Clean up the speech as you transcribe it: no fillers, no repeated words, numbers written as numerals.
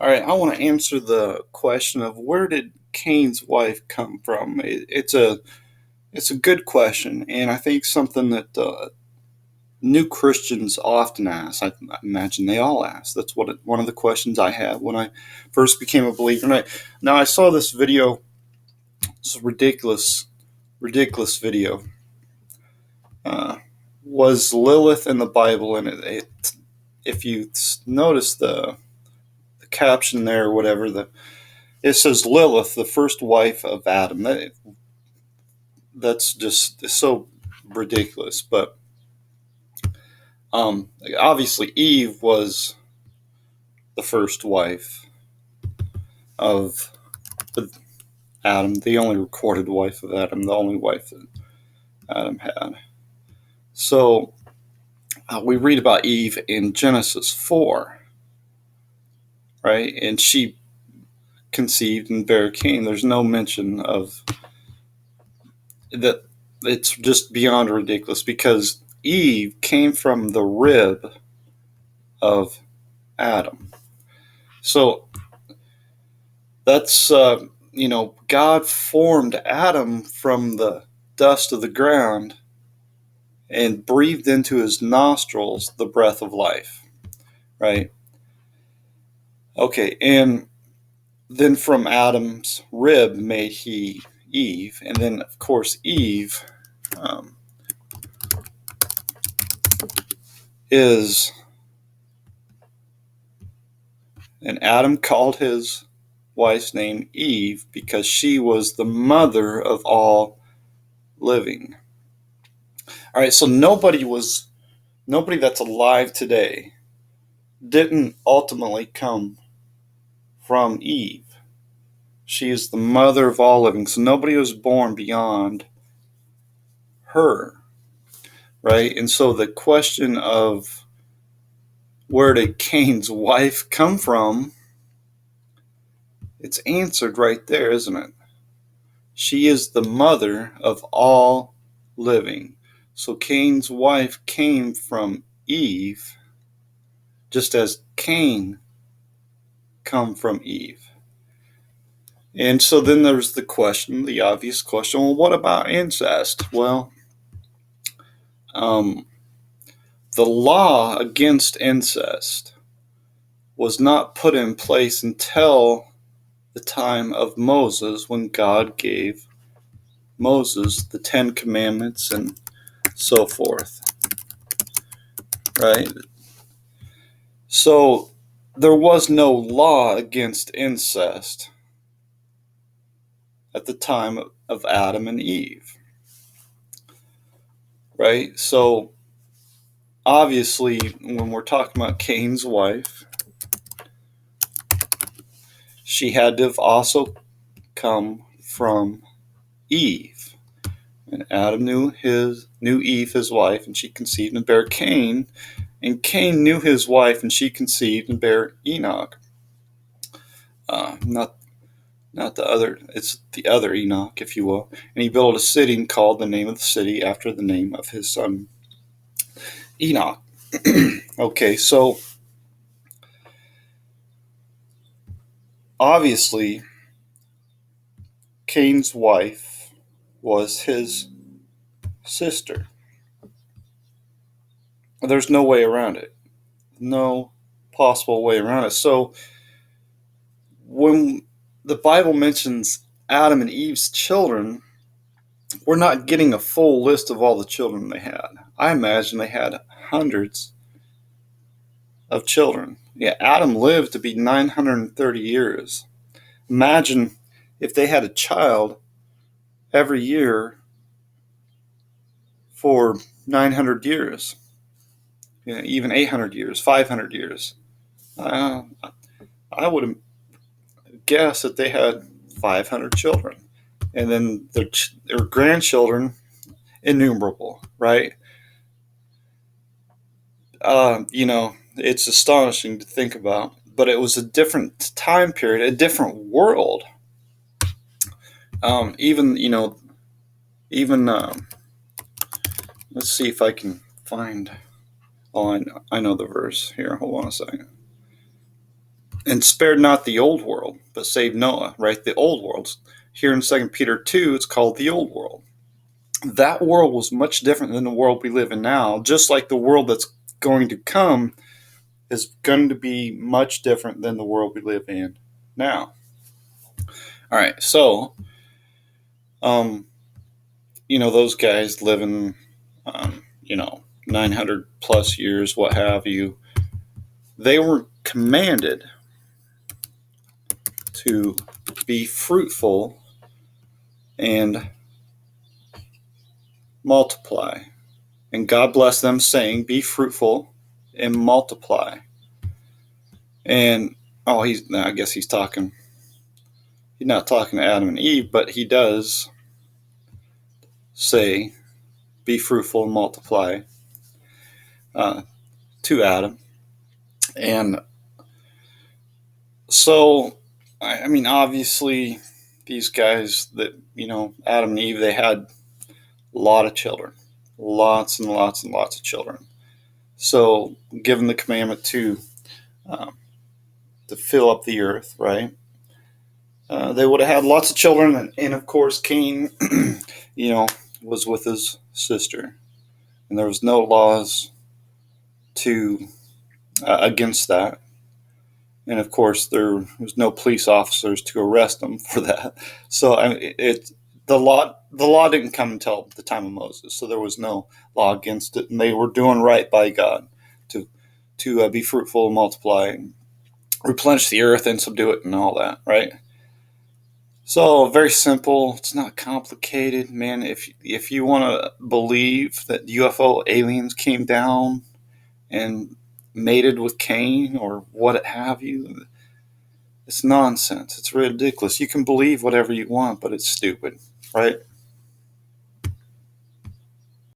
All right, I want to answer the question of where did Cain's wife come from? It's a good question, and I think something that new Christians often ask. I imagine they all ask. That's one of the questions I had when I first became a believer. Now I saw this video. It's a ridiculous video. Uh, was Lilith in the Bible? And if you notice the caption there or whatever, it says Lilith, the first wife of Adam. That's just so ridiculous. But obviously, Eve was the first wife of Adam, the only recorded wife of Adam, the only wife that Adam had. So we read about Eve in Genesis 4, right? And she conceived and bare Cain. There's no mention of that. It's just beyond ridiculous because Eve came from the rib of Adam. So that's, God formed Adam from the dust of the ground and breathed into his nostrils the breath of life, right? Okay, and then from Adam's rib made he Eve, and then, of course, Eve um, is, and Adam called his wife's name Eve because she was the mother of all living. All right, so nobody that's alive today didn't ultimately come from Eve. She is the mother of all living, so nobody was born beyond her, right? And so the question of where did Cain's wife come from, it's answered right there, isn't it? She is the mother of all living. So Cain's wife came from Eve, just as Cain come from Eve. And so then there's the obvious question, well, what about incest? Well, the law against incest was not put in place until the time of Moses, when God gave Moses the Ten Commandments and so forth, right? So there was no law against incest at the time of Adam and Eve, right? So obviously, when we're talking about Cain's wife, she had to have also come from Eve. And Adam knew Eve, his wife, and she conceived and bare Cain. And Cain knew his wife, and she conceived and bare Enoch. Not the other. It's the other Enoch, if you will. And he built a city and called the name of the city after the name of his son Enoch. Okay, so obviously Cain's wife was his sister. There's no way around it. No possible way around it. So when the Bible mentions Adam and Eve's children, we're not getting a full list of all the children they had. I imagine they had hundreds of children. Yeah, Adam lived to be 930 years. Imagine if they had a child every year for 900 years, even 800 years, 500 years. Uh, I would guess that they had 500 children. And then their grandchildren, innumerable, right? It's astonishing to think about. But it was a different time period, a different world. Even, let's see if I can find. Oh, I know the verse here. Hold on a second. and spared not the old world, but saved Noah, right? The old world. Here in 2 Peter 2, it's called the old world. That world was much different than the world we live in now, just like the world that's going to come is going to be much different than the world we live in now. All right, so, um, those guys living, 900 plus years, what have you, they were commanded to be fruitful and multiply. And God blessed them, saying, be fruitful and multiply. And, I guess he's not talking to Adam and Eve, but he does say, be fruitful and multiply uh, to Adam. And so, obviously, these guys that, Adam and Eve, they had a lot of children, lots and lots and lots of children. So, given the commandment um, to fill up the earth, right? They would have had lots of children, and of course, Cain, was with his sister, and there was no laws to against that. And of course, there was no police officers to arrest them for that. So the law didn't come until the time of Moses, so there was no law against it, and they were doing right by God to be fruitful and multiply, and replenish the earth and subdue it, and all that, right? So very simple. It's not complicated, man. If you want to believe that UFO aliens came down and mated with Cain or what have you, it's nonsense. It's ridiculous. You can believe whatever you want, but it's stupid, right?